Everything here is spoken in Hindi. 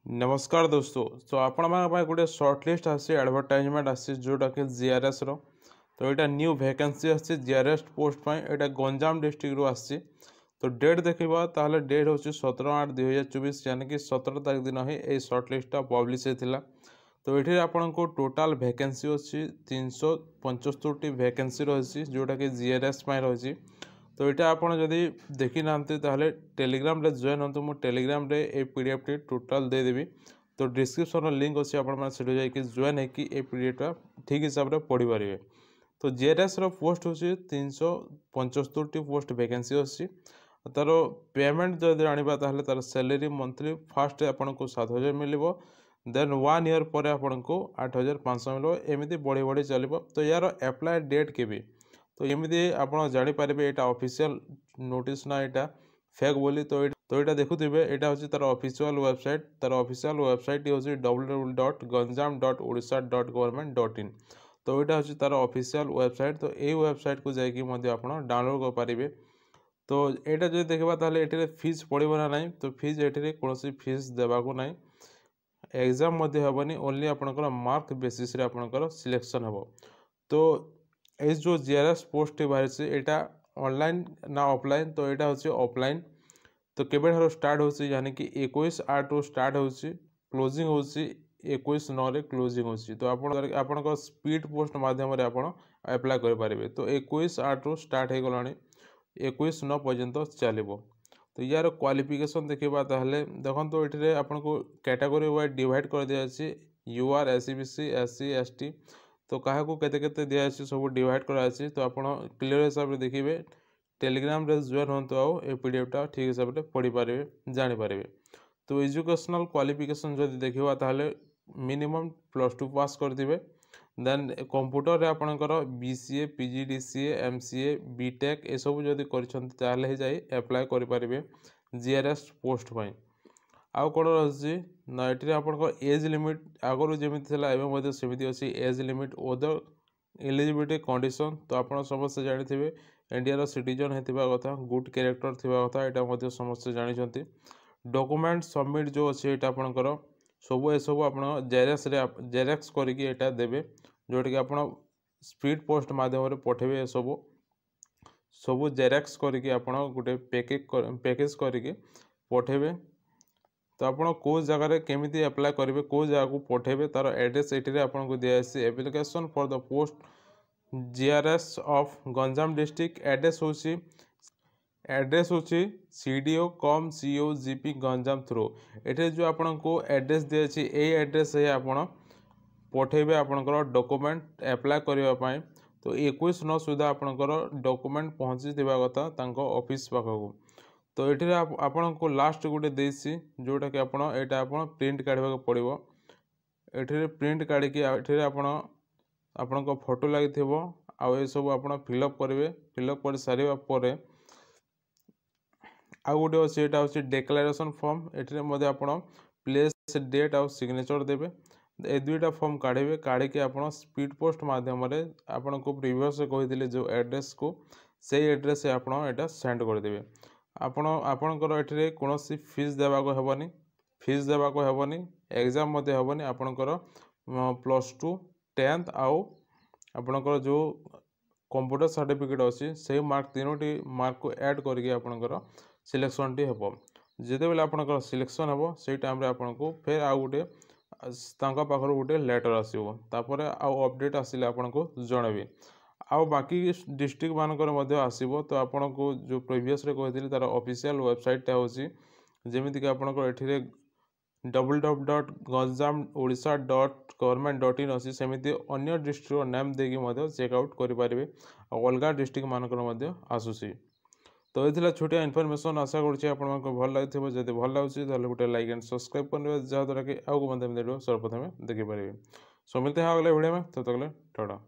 नमस्कार दोस्तों। तो आपण गोटे सर्ट लिस्ट आसी एडवर्टाइजमेंट आसी जोटा कि जीआरएस रो। तो यहाँ न्यू वैकेंसी आसी जीआरएस पोस्ट पर यहाँ गंजाम डिस्ट्रिक्ट आसी। तो डेट देखा ताहले डेट हूँ 17/8/2024 यानी कि 17 तारीख दिन ही यही सर्ट लिस्टा पब्लिश होता। तो ये आपन को टोटाल वैकेंसी अच्छी 375 वैकेंसी रही जोटा कि जीआरएस रही। तो यहाँ आप देखी ना टेलीग्राम रे जॉइन हो मुझे टेलीग्राम रे ए पीडीएफ टी टोटाल देदेवी। तो डिस्क्रिप्शन लिंक अच्छी आप जॉइन है पीडीएफटा ठीक हिसाब से पढ़ी पारे। तो जीआरएस रो पोस्ट हूँ 375 पोस्ट वैकेंसी अच्छी। तार पेमेंट जब आने तार सैलरी मंथली फास्ट आपन को 7,000 मिल देन 1 ईयर पर आपन को 8,500 मिल एमती बढ़ी बढ़ी चलो। तो यार एप्लाय डेट के तो एमती आप जापर यहाँ ऑफिशियल नोटिस ना यहाँ फेक बोली। तो यहाँ देखुवे यहाँ हूँ तार ऑफिशियल वेबसाइट। तार ऑफिशियल वेबसाइट हूँ www.ganjam.odisha.government.in। तो यहाँ हूँ तार ऑफिशियल वेबसाइट। तो यही वेबसाइट को जाकि डाउनलोड करेंगे। तो यहाँ जो देखा ये फीस पड़ो ना ना। तो फीस ये कौन फीस देवाक ना। एग्जाम हेनी ओनली आपंकर मार्क बेसीस आपंकर सिलेक्शन हम। तो ये जो जीआरएस पोस्ट बाहर से यहाँ ऑनलाइन ना ऑफलाइन। तो यहाँ हूँ ऑफलाइन। तो केबे स्टार्ट हो यानी कि 21/8 रू स्टार्ट हो क्लोजिंग हो 21/9 क्लोजिंग हो। तो आप स्पीड पोस्ट मध्यम अप्लाई करेंगे। तो 21/8 रू स्टार्ट हो गला 21/9 पर्यंत चलो। तो यार क्वालिफिकेशन देखा देखो ये आपको कैटेगरी वाइज डिवाइड कर दिया यूआर एससीबीसी एससी एसटी। तो क्या केते दिखाई सब डिवाइड कराई। तो आप क्लीयर हिसाब से देखिए टेलीग्राम रे जॉइन हो ए पीडीएफटा ठीक हिसाब से पढ़ी पारे जानीपारे। तो एजुकेशनल क्वालिफिकेशन जब देखा मिनिमम +2 पास करते। देन कंप्यूटर रे आपणकर बीसीए पीजीडीसीए एमसीए बीटेक ये सब जदि कर अप्लाई करेंगे जीआरएस पोस्ट पर। आउ कौन रही ना ये आप एज लिमिट आगुरी जमी एवं सेमती अच्छी age limit other eligibility condition. तो आप समस्त जानी इंडिया सिटीजन होता कथा गुड कैरेक्टर थिबा कथा यहाँ समस्त जानते। डॉक्यूमेंट सबमिट जो अच्छे यहाँ आपंकर सब ये सब आप जेरेक्स करके देवे जोटा कि आप स्पीड पोस्ट मध्यम पठेबे। सब जेरेक्स करके आप गोटे पैकेज करके पठेबे। तो आप कौ जगह केमी अप्लाई करेंगे कौ जगह को पठेबे तार एड्रेस ये आपको दिखाई application for the post GRS of Ganjam district. Address हूँ सीडीओ कम सीओजीपी गंजाम थ्रू। ये जो आपको एड्रेस दिखाई यही एड्रेस है आप पठेबे आपंकर डॉक्यूमेंट अप्लाई करने। तो 21/9 सुधा आपंकर डॉक्यूमेंट पहुँची कथा ऑफिस पाखक। तो ये आपन को लास्ट गोटे देसी जोटा कि आप प्रिंट काढ़ा पड़ो। ये प्रिंट काढ़ी आपन फोटो लगी ये सब आप फिलअप करेंगे। फिलअप कर सारे आउ गोटे अच्छे यहाँ हूँ डिक्लेरेशन फॉर्म। ये आप प्लेस डेट आउ सिग्नेचर देवे। ए दुईटा फॉर्म काढ़े काढ़ी आप स्पीड पोस्ट मध्यम आपन को प्रीवियस कही जो एड्रेस को से एड्रेस आप सेंड करदे। आपणकर ये कौन फीस देवाक हेनी फीस देवाक हेनी एग्जाम हेनी आपणकर +2 10th आउ आपणकर जो कंप्यूटर सर्टिफिकेट अच्छी से मार्क तीनोटी मार्क को ऐड करके आपणकर सिलेक्शन टी हम। जिते बेले आपणकर सिलेक्शन हम से टाइम आपको फिर आउ गोटे पाखर गोटे लेटर आसो तापर आउ अपडेट आसिले आपको जनइबी। आउ बाकी डिस्ट्रिक्ट मानकर आसो। तो आपन को जो प्रीवियस कही तार ऑफिशियल वेबसाइटा हूँ जमीक आपंकर ये www.ganjam.odisha.government.in अच्छी सेमती अन्य डिस्ट्रिक्ट नेम देकी चेकआउट करेंगे। अलग डिस्ट्रिक्ट मानकर आसूसी। तो ये छोटिया इनफॉरमेशन आशा करूँ भल लगे। जब भल लगे गोटे लाइक एंड सब्सक्राइब करेंगे जहाँद्वारा कि आगे सर्वप्रथम देखिपारे। सो मिलते हैं अगले वीडियो में। तब तक टाटा।